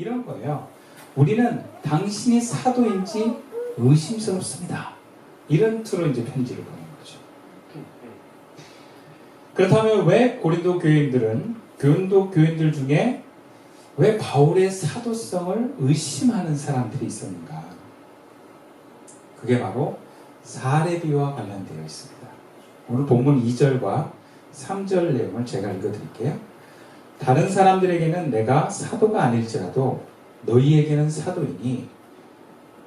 이런 거예요. 우리는 당신이 사도인지 의심스럽습니다. 이런 투로 이제 편지를 보낸 거죠. 그렇다면 왜 고린도 교인들 중에 왜 바울의 사도성을 의심하는 사람들이 있었는가? 그게 바로 사례비와 관련되어 있습니다. 오늘 본문 2절과 3절 내용을 제가 읽어드릴게요. 다른 사람들에게는 내가 사도가 아닐지라도 너희에게는 사도이니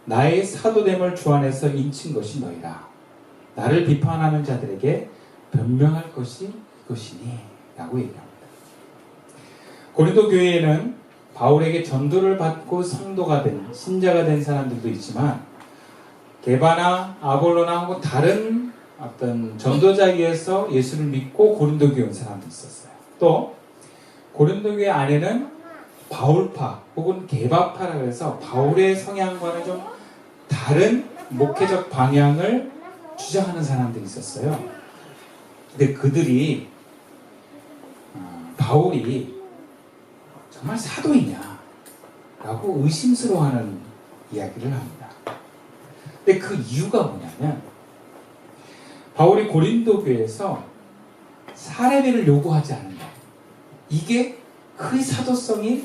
나의 사도됨을 주 안에서 인친 것이 너희라. 나를 비판하는 자들에게 변명할 것이 이것이니 라고 얘기합니다. 고린도 교회에는 바울에게 전도를 받고 성도가 된 신자가 된 사람들도 있지만 게바나 아볼로나 하고 다른 어떤 전도자에 의해서 예수를 믿고 고린도 교회 온 사람도 있었어요. 또 고린도 교회 안에는 바울파 혹은 게바파라고 해서 바울의 성향과는 좀 다른 목회적 방향을 주장하는 사람들이 있었어요. 근데 그들이 바울이 정말 사도이냐 라고 의심스러워하는 이야기를 합니다. 근데 그 이유가 뭐냐면 바울이 고린도 교회에서 사례비를 요구하지 않는다. 이게 그의 사도성이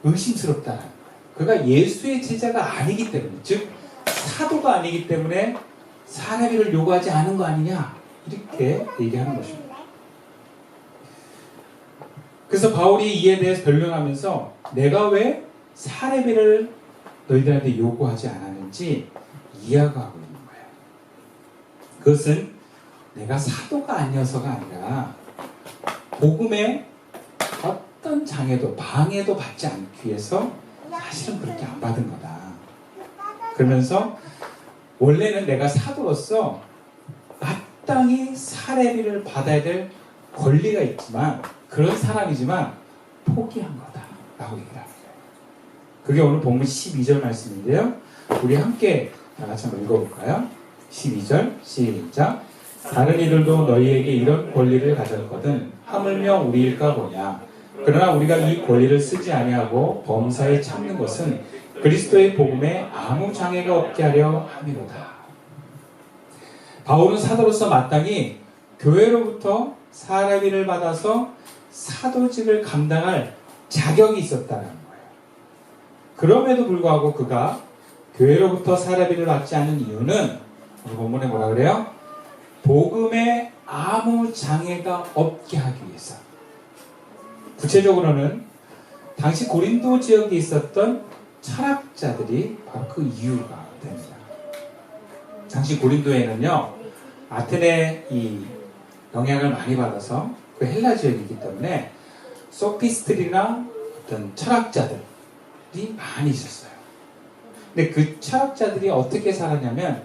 의심스럽다는 거예요. 그가 예수의 제자가 아니기 때문에, 즉 사도가 아니기 때문에 사례비를 요구하지 않은 거 아니냐 이렇게 얘기하는 것입니다. 그래서 바울이 이에 대해서 변론하면서 내가 왜 사례비를 너희들한테 요구하지 않았는지 이야기하고 있는 거예요. 그것은 내가 사도가 아니어서가 아니라 복음의 어떤 장애도 방해도 받지 않기 위해서 사실은 그렇게 안 받은 거다. 그러면서 원래는 내가 사도로서 마땅히 사례비를 받아야 될 권리가 있지만 그런 사람이지만 포기한 거다 라고 얘기를 합니다. 그게 오늘 본문 12절 말씀인데요. 우리 함께 다 같이 한번 읽어볼까요? 12절 시작. 다른 이들도 너희에게 이런 권리를 가졌거든 하물며 우리일까 보냐. 그러나 우리가 이 권리를 쓰지 아니하고 범사에 참는 것은 그리스도의 복음에 아무 장애가 없게 하려 함이로다. 바울은 사도로서 마땅히 교회로부터 사례비를 받아서 사도직을 감당할 자격이 있었다는 거예요. 그럼에도 불구하고 그가 교회로부터 사례비를 받지 않는 이유는 오늘 본문에 뭐라 그래요? 복음에 아무 장애가 없게 하기 위해서. 구체적으로는 당시 고린도 지역에 있었던 철학자들이 바로 그 이유가 됩니다. 당시 고린도에는요, 아테네 이 영향을 많이 받아서 그 헬라 지역이기 때문에 소피스트리나 어떤 철학자들이 많이 있었어요. 근데 그 철학자들이 어떻게 살았냐면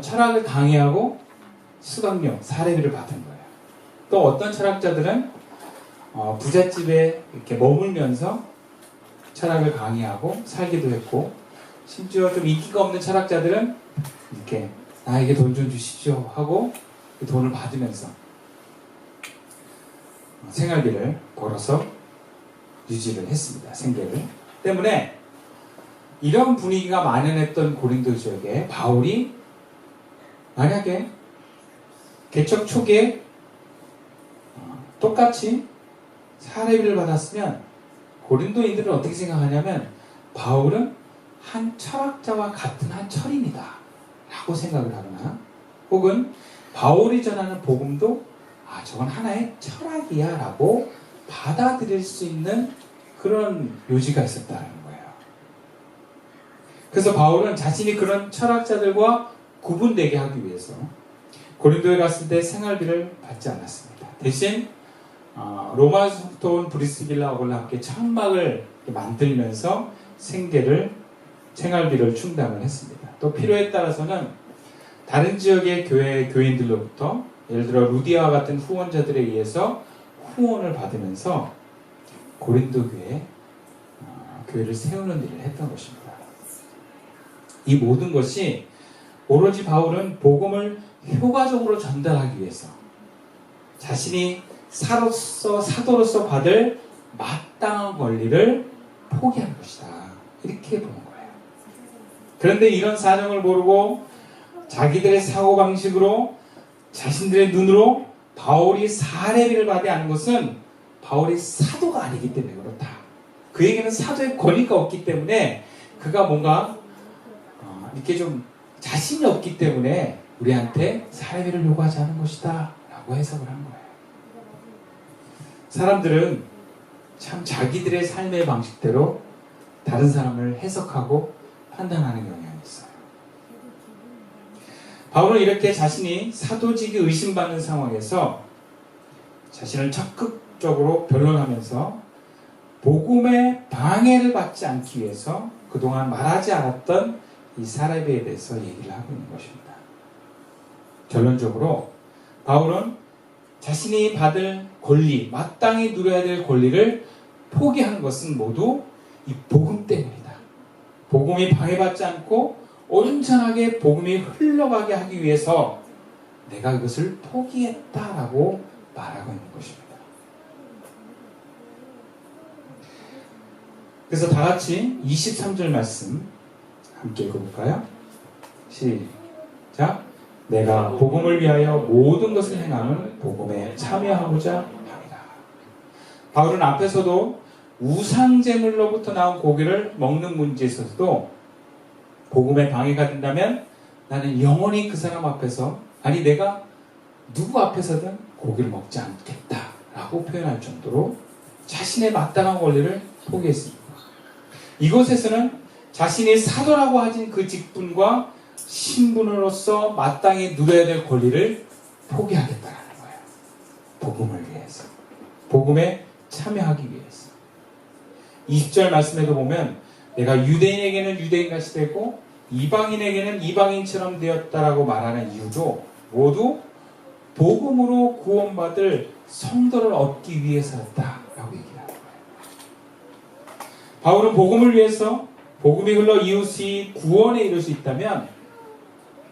철학을 강의하고 수강료, 사례비를 받은 거예요. 또 어떤 철학자들은 부잣집에 이렇게 머물면서 철학을 강의하고 살기도 했고, 심지어 좀 인기가 없는 철학자들은 이렇게 나에게 돈 좀 주십시오 하고 그 돈을 받으면서 생활비를 벌어서 유지를 했습니다. 생계를. 때문에 이런 분위기가 만연했던 고린도 지역에 바울이 만약에 개척 초기에 똑같이 사례비를 받았으면 고린도인들은 어떻게 생각하냐면 바울은 한 철학자와 같은 한 철인이다 라고 생각을 하거나, 혹은 바울이 전하는 복음도 저건 하나의 철학이야 라고 받아들일 수 있는 그런 요지가 있었다는 거예요. 그래서 바울은 자신이 그런 철학자들과 구분되게 하기 위해서 고린도에 갔을 때 생활비를 받지 않았습니다. 대신 로마서부터 온 브리스길라하고 함께 천막을 만들면서 생활비를 충당을 했습니다. 또 필요에 따라서는 다른 지역의 교인들로부터 예를 들어 루디아와 같은 후원자들에 의해서 후원을 받으면서 고린도 교회를 세우는 일을 했던 것입니다. 이 모든 것이 오로지 바울은 복음을 효과적으로 전달하기 위해서 자신이 사도로서 받을 마땅한 권리를 포기한 것이다. 이렇게 보는 거예요. 그런데 이런 사정을 모르고 자기들의 사고방식으로 자신들의 눈으로 바울이 사례비를 받지 않은 것은 바울이 사도가 아니기 때문에 그렇다. 그에게는 사도의 권위가 없기 때문에 그가 뭔가 이렇게 좀 자신이 없기 때문에 우리한테 사례비를 요구하지 않은 것이다 라고 해석을 한 거예요. 사람들은 참 자기들의 삶의 방식대로 다른 사람을 해석하고 판단하는 경향이 있어요. 바울은 이렇게 자신이 사도직이 의심받는 상황에서 자신을 적극적으로 변론하면서 복음의 방해를 받지 않기 위해서 그동안 말하지 않았던 이 사례비에 대해서 얘기를 하고 있는 것입니다. 결론적으로 바울은 자신이 받을 권리, 마땅히 누려야 될 권리를 포기하는 것은 모두 이 복음 때문이다. 복음이 방해받지 않고 온전하게 복음이 흘러가게 하기 위해서 내가 이것을 포기했다라고 말하고 있는 것입니다. 그래서 다 같이 23절 말씀 함께 읽어볼까요? 시작. 내가 복음을 위하여 모든 것을 행함은 복음에 참여하고자 합니다. 바울은 앞에서도 우상제물로부터 나온 고기를 먹는 문제에 있어서도 복음에 방해가 된다면 나는 영원히 그 사람 앞에서, 아니 내가 누구 앞에서든 고기를 먹지 않겠다라고 표현할 정도로 자신의 마땅한 권리를 포기했습니다. 이곳에서는 자신이 사도라고 하진 그 직분과 신분으로서 마땅히 누려야 될 권리를 포기하겠다는 거예요. 복음을 위해서. 복음에 참여하기 위해서. 20절 말씀에도 보면 내가 유대인에게는 유대인같이 되고 이방인에게는 이방인처럼 되었다라고 말하는 이유도 모두 복음으로 구원받을 성도를 얻기 위해서였다라고 얘기를 하는 거예요. 바울은 복음을 위해서 복음이 흘러 이웃이 구원에 이룰 수 있다면,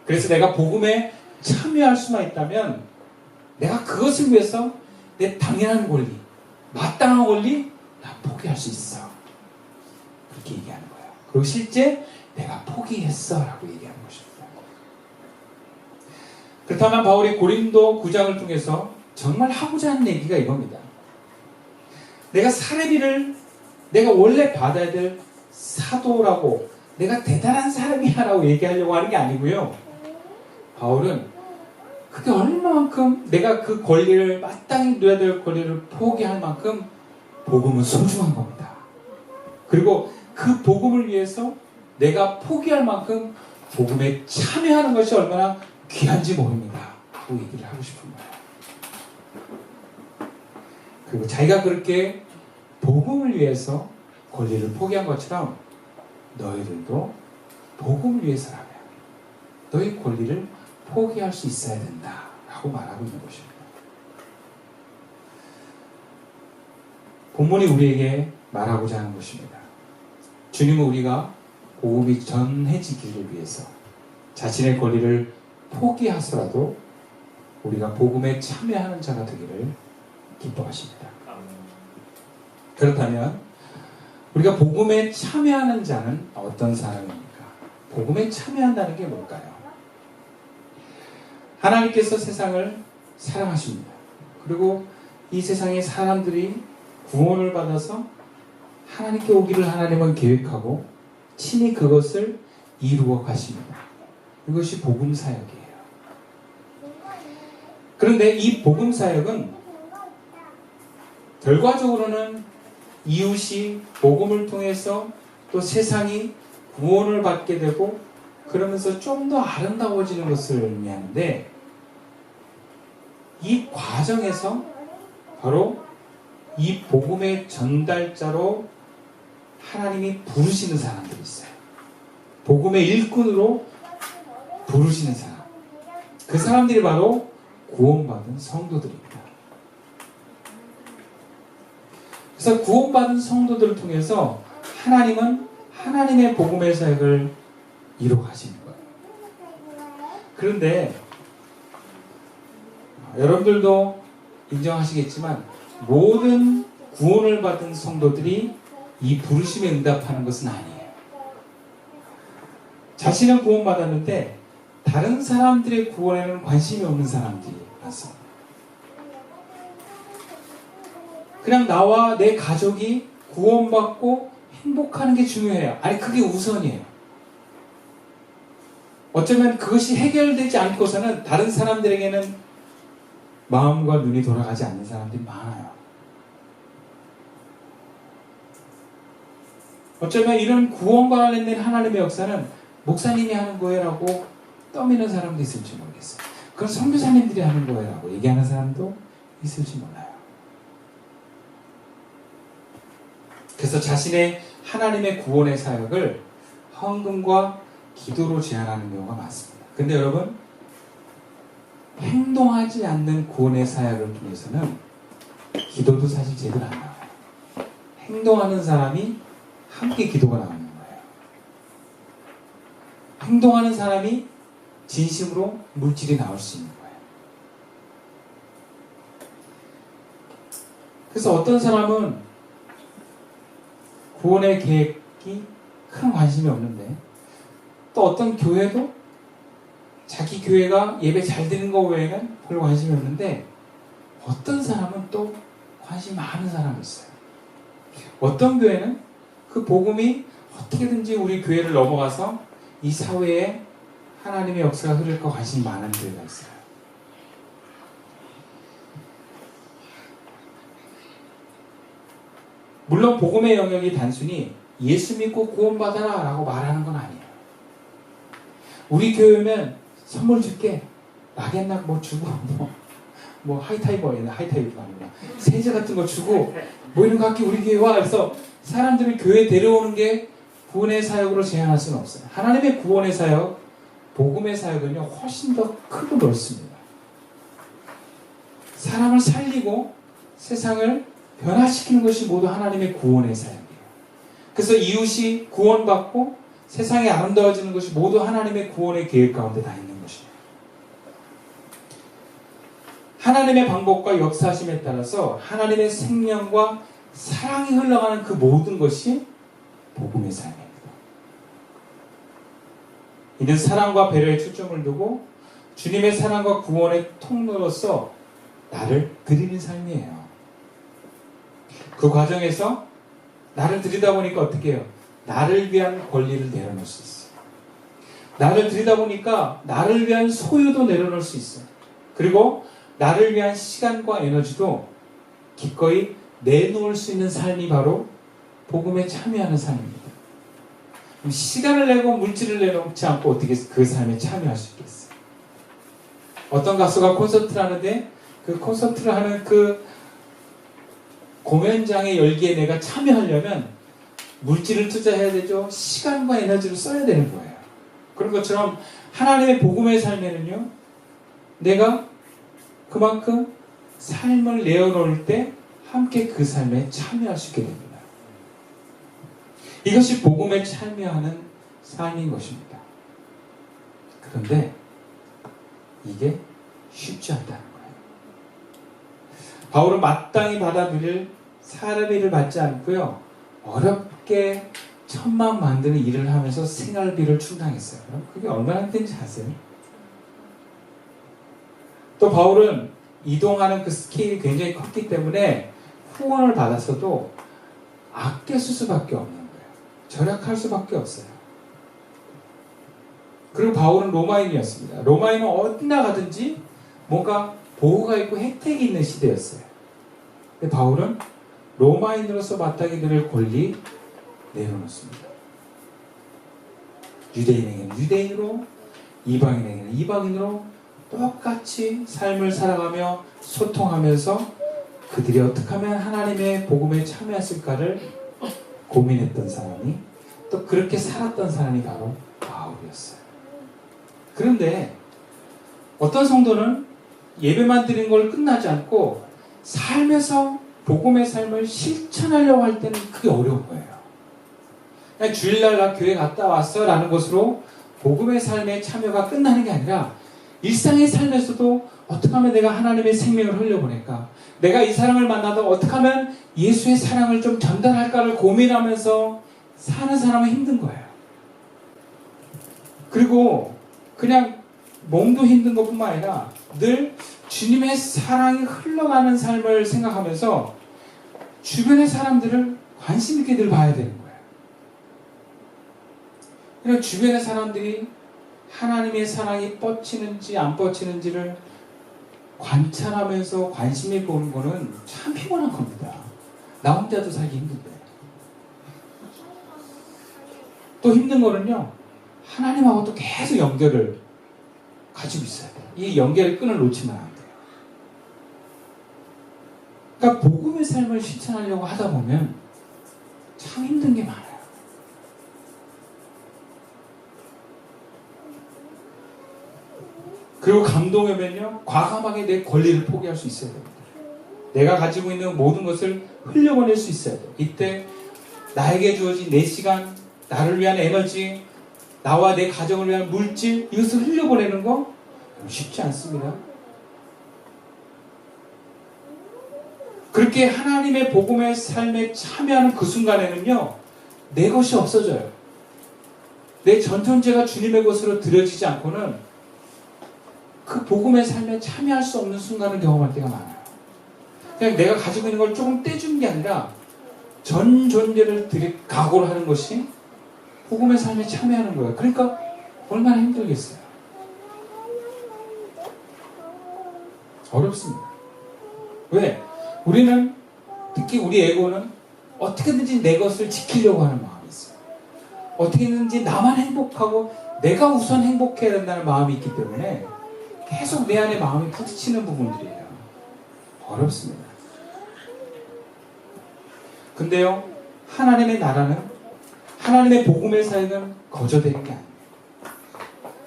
그래서 내가 복음에 참여할 수만 있다면 내가 그것을 위해서 내 당연한 권리, 마땅한 권리 나 포기할 수 있어. 그렇게 얘기하는 거예요. 그리고 실제 내가 포기했어 라고 얘기하는 것입니다. 그렇다면 바울이 고린도 9장을 통해서 정말 하고자 하는 얘기가 이겁니다. 내가 사례비를 내가 원래 받아야 될 사도라고, 내가 대단한 사람이야 라고 얘기하려고 하는 게 아니고요. 바울은 그게 얼마만큼 내가 그 권리를, 마땅히 누려야 될 권리를 포기할 만큼 복음은 소중한 겁니다. 그리고 그 복음을 위해서 내가 포기할 만큼 복음에 참여하는 것이 얼마나 귀한지 모릅니다 라고 얘기를 하고 싶은 거예요. 그리고 자기가 그렇게 복음을 위해서 권리를 포기한 것처럼 너희들도 복음을 위해서라면 너희 권리를 포기할 수 있어야 된다 라고 말하고 있는 것입니다. 본문이 우리에게 말하고자 하는 것입니다. 주님은 우리가 복음이 전해지기를 위해서 자신의 권리를 포기하더라도 우리가 복음에 참여하는 자가 되기를 기뻐하십니다. 그렇다면 우리가 복음에 참여하는 자는 어떤 사람입니까? 복음에 참여한다는 게 뭘까요? 하나님께서 세상을 사랑하십니다. 그리고 이 세상의 사람들이 구원을 받아서 하나님께 오기를 하나님은 계획하고 친히 그것을 이루어 가십니다. 이것이 복음 사역이에요. 그런데 이 복음 사역은 결과적으로는 이웃이 복음을 통해서 또 세상이 구원을 받게 되고 그러면서 좀 더 아름다워지는 것을 의미하는데, 이 과정에서 바로 이 복음의 전달자로 하나님이 부르시는 사람들이 있어요. 복음의 일꾼으로 부르시는 사람. 그 사람들이 바로 구원받은 성도들입니다. 그래서 구원받은 성도들을 통해서 하나님은 하나님의 복음의 사역을 이루어 가시는 거예요. 그런데 여러분들도 인정하시겠지만 모든 구원을 받은 성도들이 이 부르심에 응답하는 것은 아니에요. 자신은 구원받았는데 다른 사람들의 구원에는 관심이 없는 사람들이 많습니다. 그냥 나와 내 가족이 구원받고 행복하는 게 중요해요. 아니, 그게 우선이에요. 어쩌면 그것이 해결되지 않고서는 다른 사람들에게는 마음과 눈이 돌아가지 않는 사람들이 많아요. 어쩌면 이런 구원과 관련된 하나님의 역사는 목사님이 하는 거예요라고 떠미는 사람도 있을지 모르겠어요. 그건 선교사님들이 하는 거예요라고 얘기하는 사람도 있을지 몰라요. 그래서 자신의 하나님의 구원의 사역을 헌금과 기도로 제한하는 경우가 많습니다. 근데 여러분, 행동하지 않는 구원의 사역을 통해서는 기도도 사실 제대로 안 나와요. 행동하는 사람이 함께 기도가 나오는 거예요. 행동하는 사람이 진심으로 물질이 나올 수 있는 거예요. 그래서 어떤 사람은 구원의 계획이 큰 관심이 없는데, 또 어떤 교회도 자기 교회가 예배 잘 드리는 거 외에는 별로 관심이 없는데, 어떤 사람은 또 관심이 많은 사람이 있어요. 어떤 교회는 그 복음이 어떻게든지 우리 교회를 넘어가서 이 사회에 하나님의 역사가 흐를까 관심이 많은 교회가 있어요. 물론 복음의 영역이 단순히 예수 믿고 구원받아라 라고 말하는 건 아니에요. 우리 교회면 선물 줄게, 락앤락 뭐 주고, 뭐 하이타이버가 있나, 하이타이버가 아니구나, 세제 같은 거 주고 뭐 이런 거 갖기 우리 교회 와. 그래서 사람들을 교회에 데려오는 게 구원의 사역으로 제한할 수는 없어요. 하나님의 구원의 사역, 복음의 사역은요 훨씬 더 크고 넓습니다. 사람을 살리고 세상을 변화시키는 것이 모두 하나님의 구원의 사역이에요. 그래서 이웃이 구원받고 세상이 아름다워지는 것이 모두 하나님의 구원의 계획 가운데 다 있는 것입니다. 하나님의 방법과 역사하심에 따라서 하나님의 생명과 사랑이 흘러가는 그 모든 것이 복음의 삶입니다. 이는 사랑과 배려에 초점을 두고 주님의 사랑과 구원의 통로로서 나를 드리는 삶이에요. 그 과정에서 나를 드리다 보니까 어떻게 해요? 나를 위한 권리를 내려놓을 수 있어요. 나를 드리다 보니까 나를 위한 소유도 내려놓을 수 있어요. 그리고 나를 위한 시간과 에너지도 기꺼이 내놓을 수 있는 삶이 바로 복음에 참여하는 삶입니다. 시간을 내고 물질을 내놓지 않고 어떻게 그 삶에 참여할 수 있겠어요? 어떤 가수가 콘서트를 하는데 그 콘서트를 하는 그 공연장의 열기에 내가 참여하려면 물질을 투자해야 되죠. 시간과 에너지를 써야 되는 거예요. 그런 것처럼 하나님의 복음의 삶에는요, 내가 그만큼 삶을 내어놓을 때 함께 그 삶에 참여할 수 있게 됩니다. 이것이 복음에 참여하는 삶인 것입니다. 그런데 이게 쉽지 않다는 거예요. 바울은 마땅히 받아들일 사람의 일을 받지 않고요, 어렵게 천만 만드는 일을 하면서 생활비를 충당했어요. 그게 얼마나 힘든지 아세요? 또 바울은 이동하는 그 스케일이 굉장히 컸기 때문에 후원을 받았어도 아껴 쓸 수밖에 없는 거예요. 절약할 수밖에 없어요. 그리고 바울은 로마인이었습니다. 로마인은 어디 나가든지 뭔가 보호가 있고 혜택이 있는 시대였어요. 근데 바울은 로마인으로서 마땅히 들을 권리 내려놓습니다. 유대인에게는 유대인으로, 이방인에게는 이방인으로 똑같이 삶을 살아가며 소통하면서 그들이 어떻게 하면 하나님의 복음에 참여했을까를 고민했던 사람이, 또 그렇게 살았던 사람이 바로 바울이었어요. 그런데 어떤 성도는 예배만 드린 걸 끝나지 않고 삶에서 복음의 삶을 실천하려고 할 때는 그게 어려운 거예요. 그냥 주일날 나 교회 갔다 왔어 라는 것으로 복음의 삶에 참여가 끝나는 게 아니라 일상의 삶에서도 어떻게 하면 내가 하나님의 생명을 흘려보낼까? 내가 이 사람을 만나도 어떻게 하면 예수의 사랑을 좀 전달할까를 고민하면서 사는 사람은 힘든 거예요. 그리고 그냥 몸도 힘든 것뿐만 아니라 늘 주님의 사랑이 흘러가는 삶을 생각하면서 주변의 사람들을 관심 있게 늘 봐야 되는 거예요. 그러니까 주변의 사람들이 하나님의 사랑이 뻗치는지 안 뻗치는지를 관찰하면서 관심 있게 보는 거는 참 피곤한 겁니다. 나 혼자도 살기 힘든데. 또 힘든 거는요, 하나님하고 또 계속 연결을 가지고 있어야 돼요. 이 연결의 끈을 놓치면 안 돼요. 그러니까 복음의 삶을 실천하려고 하다 보면 참 힘든 게 많아요. 그리고 감동하면요, 과감하게 내 권리를 포기할 수 있어야 됩니다. 내가 가지고 있는 모든 것을 흘려보낼 수 있어야 돼요. 이때 나에게 주어진 내 시간, 나를 위한 에너지, 나와 내 가정을 위한 물질, 이것을 흘려보내는 거 쉽지 않습니다. 그렇게 하나님의 복음의 삶에 참여하는 그 순간에는요, 내 것이 없어져요. 내 전존재가 주님의 것으로 드려지지 않고는 그 복음의 삶에 참여할 수 없는 순간을 경험할 때가 많아요. 그냥 내가 가지고 있는 걸 조금 떼주는 게 아니라 전 존재를 각오를 하는 것이 복음의 삶에 참여하는 거예요. 그러니까 얼마나 힘들겠어요. 어렵습니다. 왜? 우리는, 특히 우리 에고는 어떻게든지 내 것을 지키려고 하는 마음이 있어요. 어떻게든지 나만 행복하고 내가 우선 행복해야 된다는 마음이 있기 때문에 계속 내 안에 마음이 부딪히는 부분들이에요. 어렵습니다. 근데요, 하나님의 나라는, 하나님의 복음의 사역은 거저되는 게 아니에요.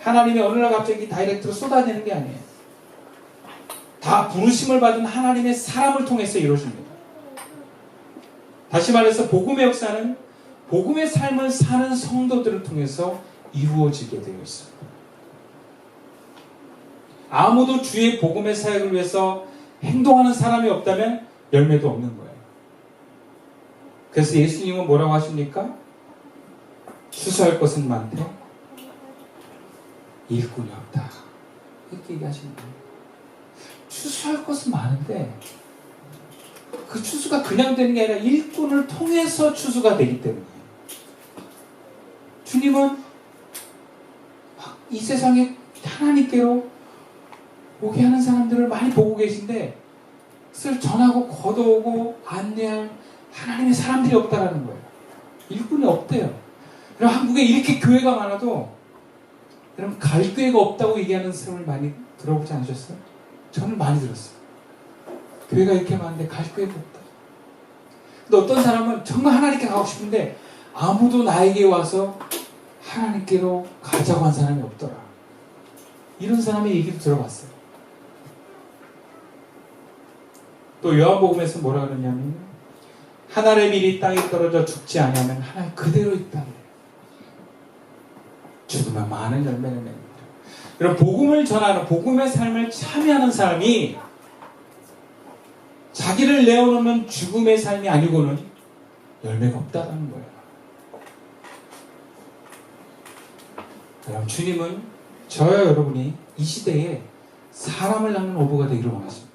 하나님이 어느 날 갑자기 다이렉트로 쏟아내는 게 아니에요. 다 부르심을 받은 하나님의 사람을 통해서 이루어집니다. 다시 말해서 복음의 역사는 복음의 삶을 사는 성도들을 통해서 이루어지게 되어 있습니다. 아무도 주의 복음의 사역을 위해서 행동하는 사람이 없다면 열매도 없는 거예요. 그래서 예수님은 뭐라고 하십니까? 추수할 것은 많대 일꾼이 없다. 이렇게 얘기하시는 거예요. 추수할 것은 많은데 그 추수가 그냥 되는 게 아니라 일꾼을 통해서 추수가 되기 때문에 주님은 이 세상에 하나님께로 오게 하는 사람들을 많이 보고 계신데 그것을 전하고 걷어오고 안내할 하나님의 사람들이 없다라는 거예요. 일꾼이 없대요. 그럼 한국에 이렇게 교회가 많아도 여러분 갈 교회가 없다고 얘기하는 사람을 많이 들어보지 않으셨어요? 저는 많이 들었어요. 교회가 이렇게 많은데 갈 교회가 없다. 근데 어떤 사람은 정말 하나님께 가고 싶은데 아무도 나에게 와서 하나님께로 가자고 한 사람이 없더라. 이런 사람의 얘기도 들어봤어요. 또 요한복음에서 뭐라 그러냐면 하늘의 밀이 땅에 떨어져 죽지 아니하면 하늘 그대로 있다. 죽으면 많은 열매를 냅니다. 그럼 복음을 전하는, 복음의 삶을 참여하는 사람이 자기를 내어놓는 죽음의 삶이 아니고는 열매가 없다는 거예요. 여러분, 주님은 저와 여러분이 이 시대에 사람을 낳는 어부가 되기를 원하십니다.